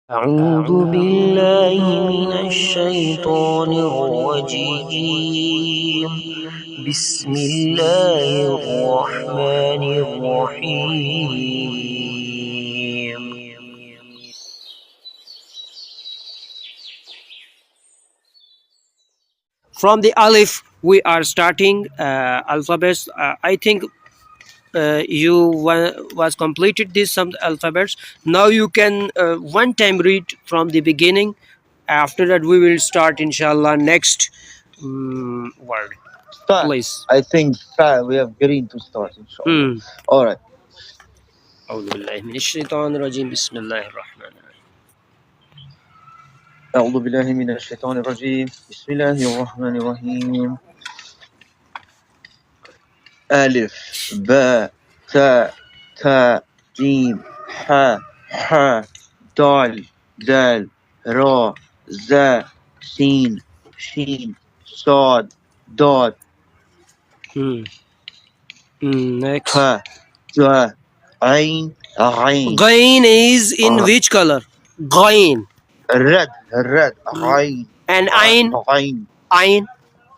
أعوذ بالله من الشيطان الرجيم بسم الله الرحمن الرحيم. From the alif we are starting alphabets. I think you was completed this some alphabets. Now you can one time read from the beginning. After that we will start inshallah next word. Start. Please. I think we have green to start, inshallah. All right. أعوذ بالله من الشيطان الرجيم بسم الله الرحمن الرحيم. أعوذ بالله من الشيطان الرجيم بسم الله الرحمن الرحيم. ألف باء تاء تاء جيم حاء حاء دال دال راء زاء سين شين صاد ضاد Next. ها جاء عين عين. Gain is in which color? Gain. Red عين. And ain? عين Ain.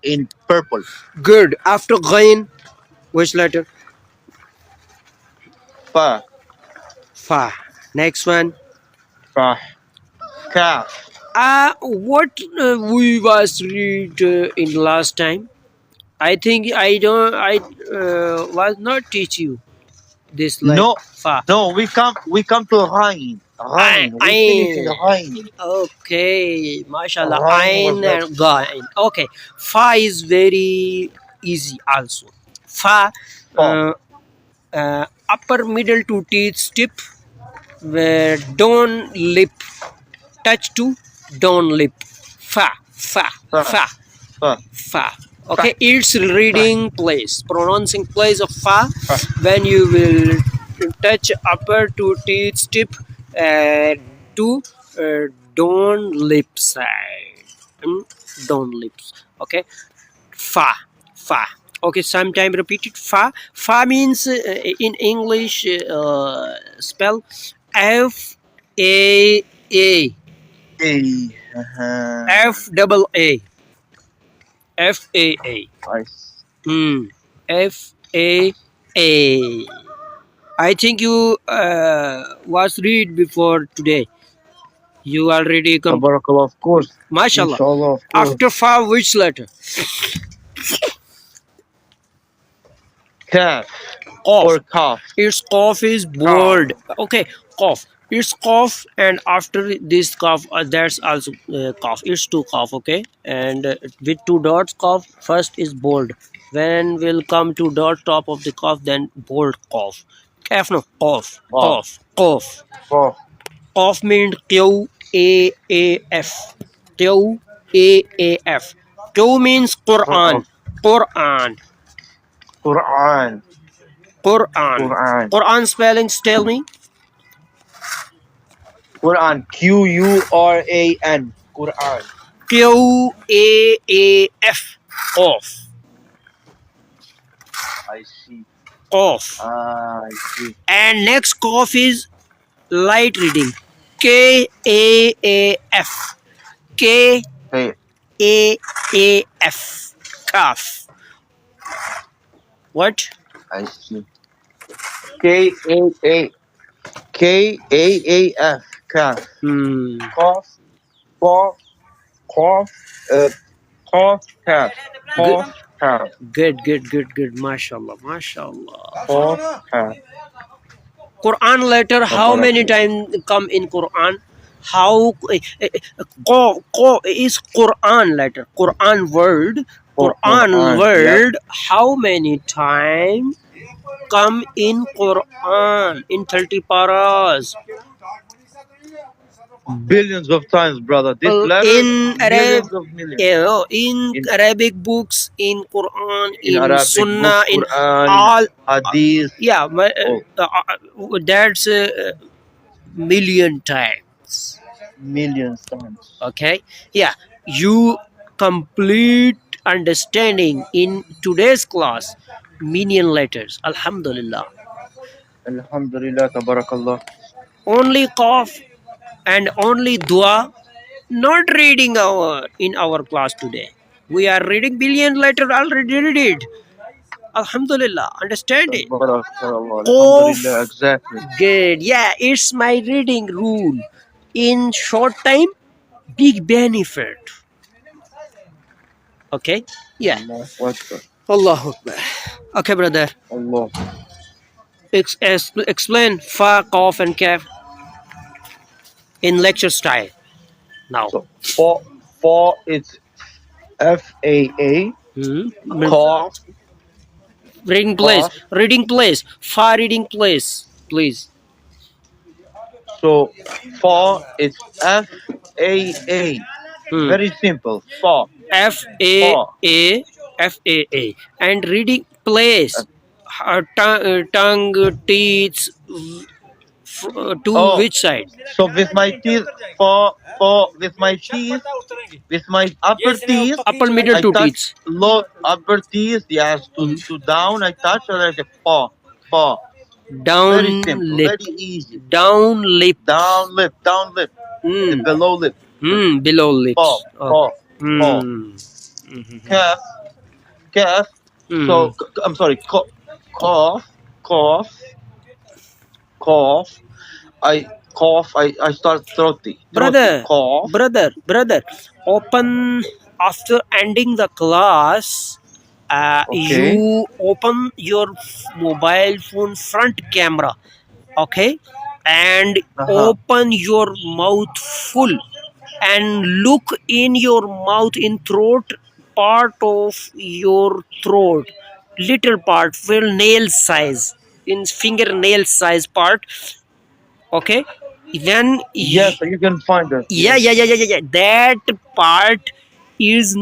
in purple. Good. After gain, which letter? Fa Fa. Next one. Fa Kaf. What we was read in last time? I think I was not teach you this line. No, we come to Rain. We finish Rain. Okay, mashallah. Rain Ain and gain. Okay, fa is very easy also. Fa, upper middle two teeth tip, where down lip touch to down lip. Fa. Okay, it's reading place, pronouncing place of fa. When you will touch upper two teeth tip to down lip side, down lips. Okay, fa. Okay, sometime repeat it. Fa means in English spell F A A. F double A. F A A. F A A. I think you was read before today. You already come. Of course. Mashallah. Inshallah, of course. After fa, which letter? Kaf. Qaf. Or Kaf. Its cough is bold. Okay, cough. It's cough, and after this cough, that's also cough. It's two cough. Okay, and with two dots cough. First is bold. When will come to dot top of the cough, then bold cough. Kaf no cough. Cough. Cough means Q-A-A-F. Q-A-A-F. Q means Qur'an. Qur'an spellings, tell me. Quran. Quran. Quran. Q-A-A-F. Cough. I see. Cough. I see. And next cough is light reading. K-A-A-F. K-A-A-F. Cough. What? I see. K-A-A-F. Kaf. Cough. Cough. Kaf. Cough. Kaf. Good. Mashallah. Cough. Kaf. Quran letter, how many times come in Quran? How is Quran letter? Quran word. How many times come in Quran in 30 paras? Billions of times, brother. This letter, in millions of millions. In Arabic books, in Quran, in Arabic Sunnah, books, in Quran, all Hadith. That's million times. Okay, you complete understanding in today's class million letters. Alhamdulillah. Alhamdulillah, tabarakallah. Only cough and only dua. Not reading in our class today. We are reading billion letter already read it. Alhamdulillah, understand it. Tabarakallah. Qaf. Alhamdulillah, exactly. Good. Yeah, it's my reading rule. In short time, big benefit. Okay. Yeah. Allahu Akbar. Allahu Akbar. Okay, brother. Allah. Explain fa, qaf, and kaf in lecture style. Now. So for it's FAA. Qaf. Reading place. Qaf. Reading place. Fa reading place. Please. So for it's FAA. Very simple. For FAA. FAA. And reading place. Tongue, teeth. To which side? So with my teeth, with my teeth, with my upper teeth, Upper, middle, I two touch teeth. low upper teeth. Yes, to down. I touch, and I say paw. Down Very simple, lip. very easy. Down lip. Down lip. The below lip. Below lips. Paw. Calf. So I'm sorry. Cough. I cough. I start throaty. Brother, Cough. brother, open after ending the class. Okay. You open your mobile phone front camera, okay, and open your mouth full and look in your mouth in throat part of your throat, little part, well, nail size, in fingernail size part, okay. Then Yes, you can find it. yeah. That part is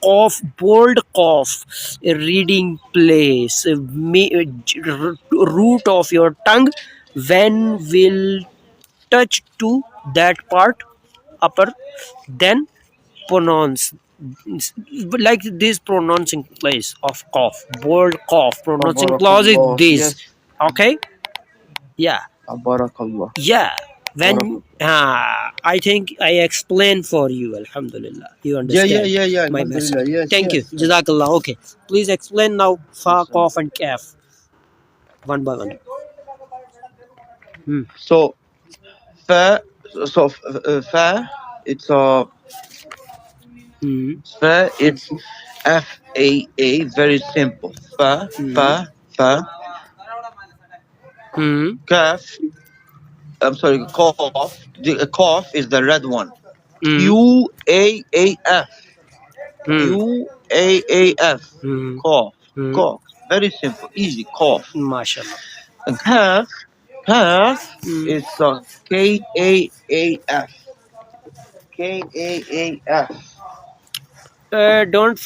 cough, bold cough, reading place, root of your tongue. When will touch to that part, upper, then pronounce like this pronouncing place of cough, bold cough. Pronouncing clause is this. Yes. Okay. Yeah. Barakallah. Yeah. When I think I explained for you, alhamdulillah. You understand? Yeah. My message. Yes, Thank yes, you. Jazakallah. Okay. Please explain now fa, qaf, and kaf. One by one. So fa, fa, it's fa, it's FAA. Very simple. Fa. Calf. I'm sorry. Cough. The cough is the red one. QAAF. QAAF. Cough. Very simple. Easy. Cough. MashaAllah. And calf is KAAF. KAAF. Don't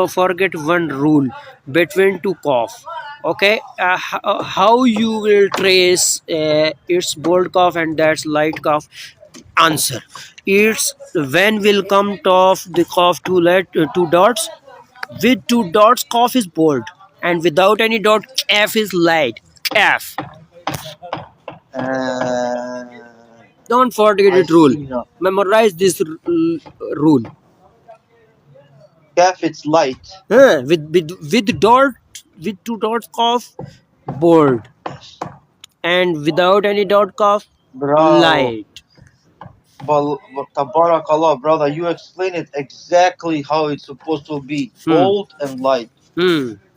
forget one rule between two cough. Okay, how you will trace its bold cough and that's light cough? Answer: it's when will come to the cough two dots. With two dots, cough is bold, and without any dot, calf is light. Calf. Don't forget it rule. Memorize this rule. Calf, it's light. With two dots, cough, bold, and without any dot, cough, light. Tabarakallah, brother, you explain it exactly how it's supposed to be. Bold and light.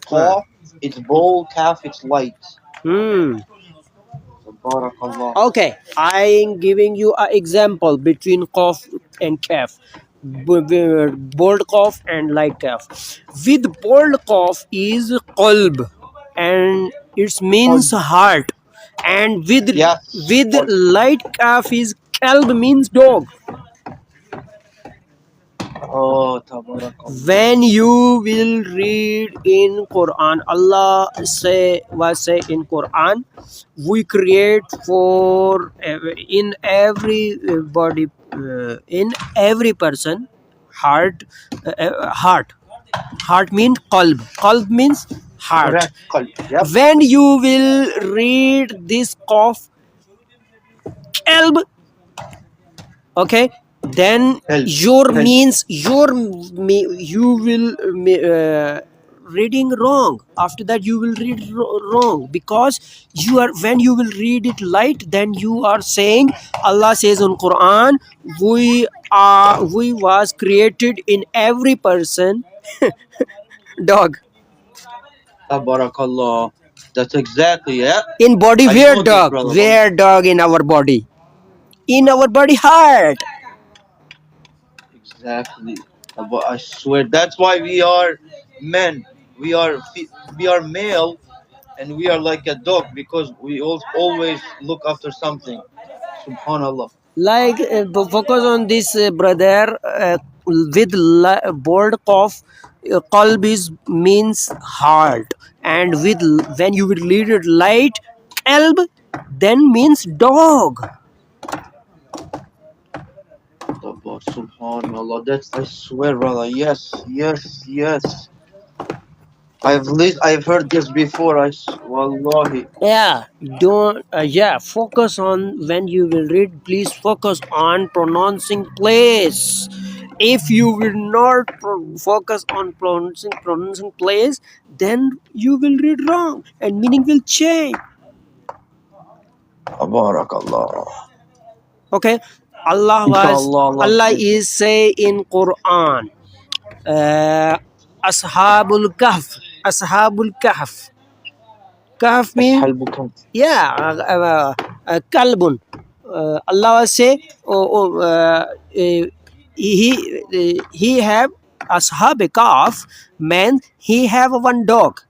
Cough, it's bold. Calf, it's light. Tabarakallah. Okay, I'm giving you an example between cough and calf. Bold cough and light cough. With bold cough is qalb, and it means heart, and with light cough is kalb, means dog. When you will read in Quran, Allah say in Quran, we create for in every body, in every person, heart means qalb means heart. When you will read this cough, Kalb. Okay, then your means you will reading wrong. After that you will read wrong, because you are, when you will read it light, then you are saying, Allah says on Quran, we was created in every person dog. Barakallah. That's exactly it. In body, I where know this, dog? brother. Where dog in our body? In our body heart. Exactly. I swear that's why we are men. We are male, and we are like a dog because we always look after something. Subhanallah. Like focus on this, brother, with bold cough. Qalb is means heart, and with when you will read it light, qalb, then means dog. Subhanallah. That's, I swear, brother. Yes, yes, yes. I've heard this before. Wallahi. Yeah, don't focus on when you will read. Please focus on pronouncing place. If you will not focus on pronouncing place, then you will read wrong and meaning will change. Barakallah. Okay, Allah is say in Quran, Ashabul Kahf. Kahf means, kalbun. Allah was say, he have ashab kaf, means he have one dog.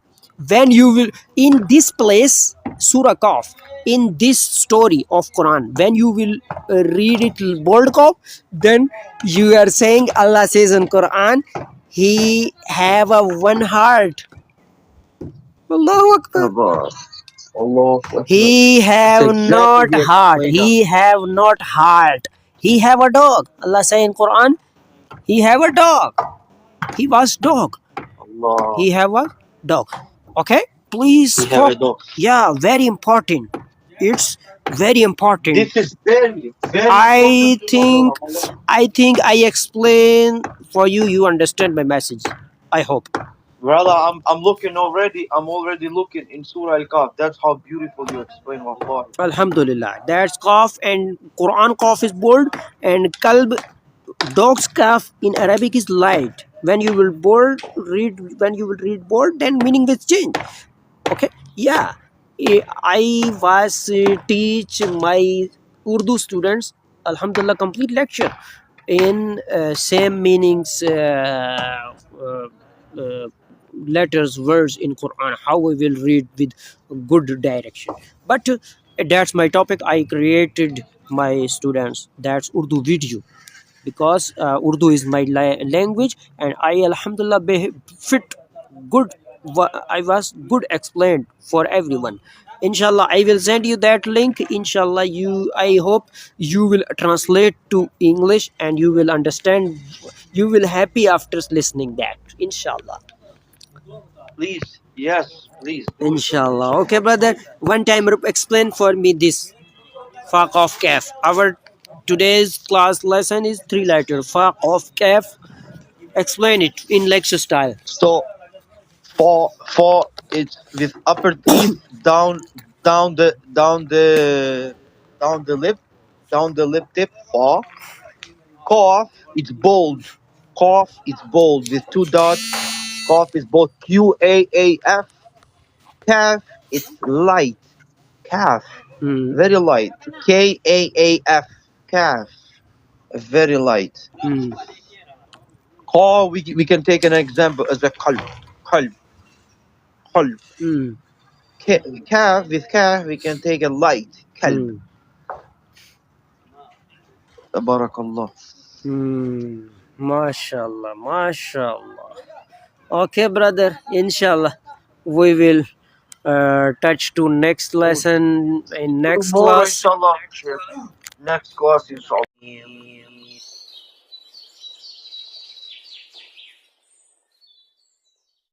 When you will, in this place, surah kaf, in this story of Quran, when you will read it bold kaf, then you are saying, Allah says in Quran, he have a one heart. Allahu Akbar. He have not heart. He have not heart. He have a dog. Allah say in Quran, he have a dog. He was dog. He have a dog. Okay, please. Yeah, very important. It's very important. This is very, very. I think I explain for you. You understand my message, I hope. Brother, I'm looking already. I'm already looking in Surah Al-Kahf. That's how beautiful you explain, wallahi. Alhamdulillah. That's Qaf, and Quran Qaf is bold, and Kalb, dog's Qaf in Arabic is light. When you will read bold, then meaning will change. Okay, yeah. I was teach my Urdu students, Alhamdulillah, complete lecture in same meanings, letters, words in Quran, how we will read with good direction. But that's my topic. I created my students, that's Urdu video, because Urdu is my language, and I, Alhamdulillah, fit good. I was good explained for everyone. Inshallah, I will send you that link. Inshallah, I hope you will translate to English and you will understand. You will happy after listening that. Inshallah. Please, yes, please. Inshallah. Okay, brother. One time explain for me this. Fa Qaf Kaf. Our today's class lesson is 3 letter. Fa Qaf Kaf. Explain it in lecture style. So, for it's with upper teeth down the lip tip. For cough, it's bold. Cough, it's bold with 2 dots. Cough is both Qaaf. Calf, it's light. Calf, very light. Kaaf. Calf, very light. Or we can take an example as a qalb. Calf, with calf, we can take a light. Qalb. Barakallah. MashaAllah. Okay, brother. Inshallah, we will touch to next lesson in next class. Inshallah. Next class, inshallah.